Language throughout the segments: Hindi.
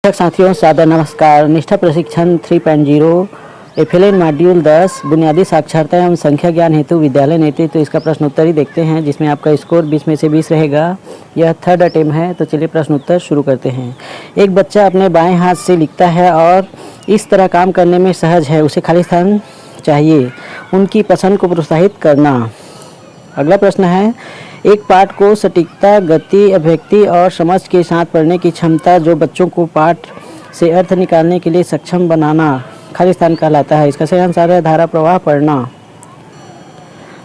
शिक्षक साथियों सादर नमस्कार। निष्ठा प्रशिक्षण 3.0 एफएलएन मॉड्यूल 10 बुनियादी साक्षरता एवं संख्या ज्ञान हेतु विद्यालय नेतृत्व। तो इसका प्रश्न उत्तर ही देखते हैं जिसमें आपका स्कोर 20 में से 20 रहेगा। यह थर्ड अटेम्प्ट है। तो चलिए प्रश्न उत्तर शुरू करते हैं। एक बच्चा अपने बाएं हाथ से लिखता है और इस तरह काम करने में सहज है, उसे खाली स्थान चाहिए। उनकी पसंद को प्रोत्साहित करना। अगला प्रश्न है, एक पाठ को सटीकता, गति, अभिव्यक्ति और समझ के साथ पढ़ने की क्षमता जो बच्चों को पाठ से अर्थ निकालने के लिए सक्षम बनाना खाली स्थान कहलाता है। इसका सही आंसर है धारा प्रवाह पढ़ना।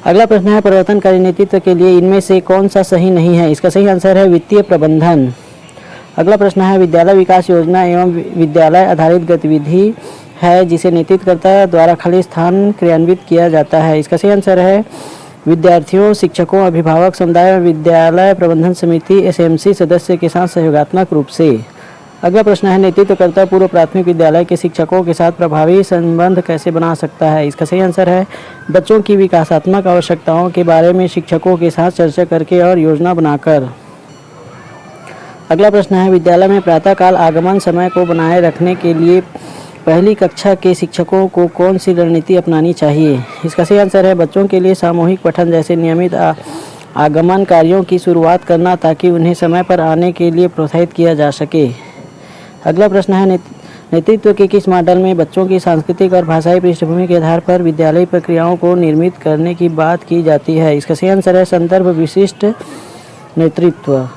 अगला प्रश्न है, परिवर्तनकारी नेतृत्व के लिए इनमें से कौन सा सही नहीं है। इसका सही आंसर है वित्तीय प्रबंधन। अगला प्रश्न है, विद्यालय विकास योजना एवं विद्यालय आधारित गतिविधि है जिसे नेतृत्वकर्ता द्वारा खाली स्थान क्रियान्वित किया जाता है। इसका सही आंसर है विद्यार्थियों, शिक्षकों, अभिभावक समुदाय और विद्यालय प्रबंधन समिति एसएमसी सदस्य के साथ सहयोगात्मक रूप से। अगला प्रश्न है, नेतृत्वकर्ता पूर्व प्राथमिक विद्यालय के शिक्षकों के साथ प्रभावी संबंध कैसे बना सकता है। इसका सही आंसर है बच्चों की विकासात्मक आवश्यकताओं के बारे में शिक्षकों के साथ चर्चा करके और योजना बनाकर। अगला प्रश्न है, विद्यालय में प्रातःकाल आगमन समय को बनाए रखने के लिए पहली कक्षा के शिक्षकों को कौन सी रणनीति अपनानी चाहिए। इसका सही आंसर है बच्चों के लिए सामूहिक पठन जैसे नियमित आगमन कार्यों की शुरुआत करना ताकि उन्हें समय पर आने के लिए प्रोत्साहित किया जा सके। अगला प्रश्न है, नेतृत्व के किस मॉडल में बच्चों की सांस्कृतिक और भाषाई पृष्ठभूमि के आधार पर विद्यालयी प्रक्रियाओं को निर्मित करने की बात की जाती है। इसका सही आंसर है संदर्भ विशिष्ट नेतृत्व।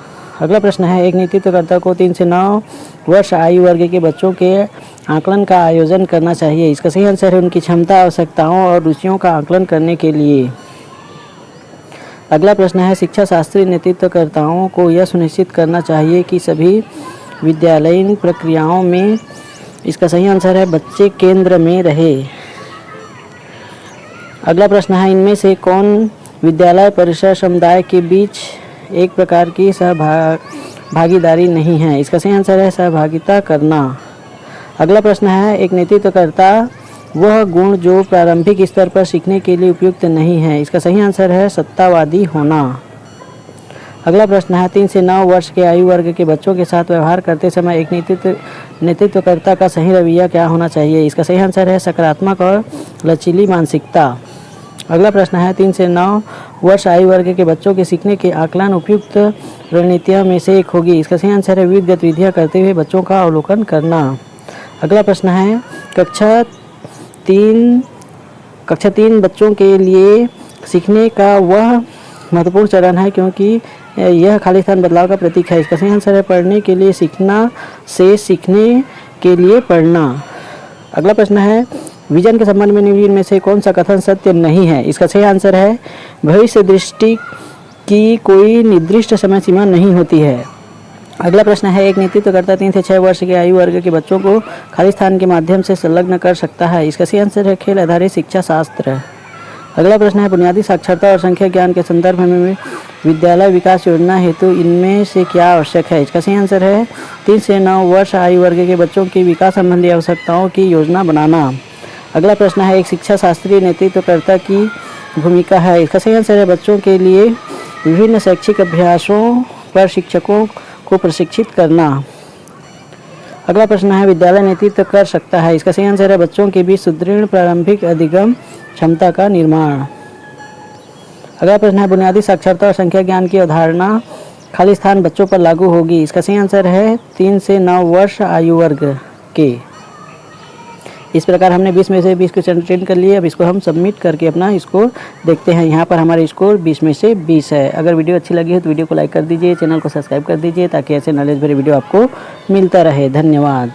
अगला प्रश्न है, एक नेतृत्वकर्ता को 3 से 9 वर्ष आयु वर्ग के बच्चों के आकलन का आयोजन करना चाहिए। इसका सही आंसर है उनकी क्षमता, आवश्यकताओं और रुचियों का आकलन करने के लिए। अगला प्रश्न है, शिक्षा शास्त्री नेतृत्वकर्ताओं को यह सुनिश्चित करना चाहिए कि सभी विद्यालयीन प्रक्रियाओं में, इसका सही आंसर है बच्चे केंद्र में रहे। अगला प्रश्न है, इनमें से कौन विद्यालय परिसर समुदाय के बीच एक प्रकार की भागीदारी नहीं है। इसका सही आंसर है सहभागिता करना। अगला प्रश्न है, एक नेतृत्वकर्ता वह गुण जो प्रारंभिक स्तर पर सीखने के लिए उपयुक्त नहीं है। इसका सही आंसर है सत्तावादी होना। अगला प्रश्न है, 3 से 9 वर्ष के आयु वर्ग के बच्चों के साथ व्यवहार करते समय एक नेतृत्वकर्ता का सही रवैया क्या होना चाहिए। इसका सही आंसर है सकारात्मक और लचीली मानसिकता। अगला प्रश्न है, 3 से 9 वर्ष आयु वर्ग के बच्चों के सीखने के आकलन उपयुक्त रणनीतियों में से एक होगी। इसका सही आंसर है विविध गतिविधियां करते हुए बच्चों का अवलोकन करना। अगला प्रश्न है, कक्षा 3 बच्चों के लिए सीखने का वह महत्वपूर्ण चरण है क्योंकि यह खाली स्थान बदलाव का प्रतीक है। इसका सही आंसर है पढ़ने के लिए सीखना से सीखने के लिए पढ़ना। अगला प्रश्न है, विजन के संबंध में निम्न में से कौन सा कथन सत्य नहीं है। इसका सही आंसर है भविष्य दृष्टि की कोई निर्दिष्ट समय सीमा नहीं होती है। अगला प्रश्न है, एक नेतृत्वकर्ता 3 से 6 वर्ष के आयु वर्ग के बच्चों को खाली स्थान के माध्यम से संलग्न कर सकता है। इसका सही आंसर है खेल आधारित शिक्षा शास्त्र। अगला प्रश्न है, बुनियादी साक्षरता और संख्या ज्ञान के संदर्भ में विद्यालय विकास योजना हेतु इनमें से क्या आवश्यक है। इसका सही आंसर है 3 से 9 वर्ष आयु वर्ग के बच्चों की विकास संबंधी आवश्यकताओं की योजना बनाना। अगला प्रश्न है, एक शिक्षा शास्त्री नेतृत्वकर्ता की भूमिका है। इसका सही आंसर है बच्चों के लिए विभिन्न शैक्षिक अभ्यासों पर शिक्षकों को प्रशिक्षित करना। अगला प्रश्न है, विद्यालय नेतृत्व कर सकता है। इसका सही आंसर है बच्चों के बीच सुदृढ़ प्रारंभिक अधिगम क्षमता का निर्माण। अगला प्रश्न है, बुनियादी साक्षरता और संख्या ज्ञान की अवधारणा खाली स्थान बच्चों पर लागू होगी। इसका सही आंसर है 3 से 9 वर्ष आयु वर्ग के। इस प्रकार हमने 20 में से 20 क्वेश्चन अटेंड कर लिए। अब इसको हम सबमिट करके अपना स्कोर देखते हैं। यहाँ पर हमारा स्कोर 20 में से 20 है। अगर वीडियो अच्छी लगी है तो वीडियो को लाइक कर दीजिए, चैनल को सब्सक्राइब कर दीजिए ताकि ऐसे नॉलेज भरे वीडियो आपको मिलता रहे। धन्यवाद।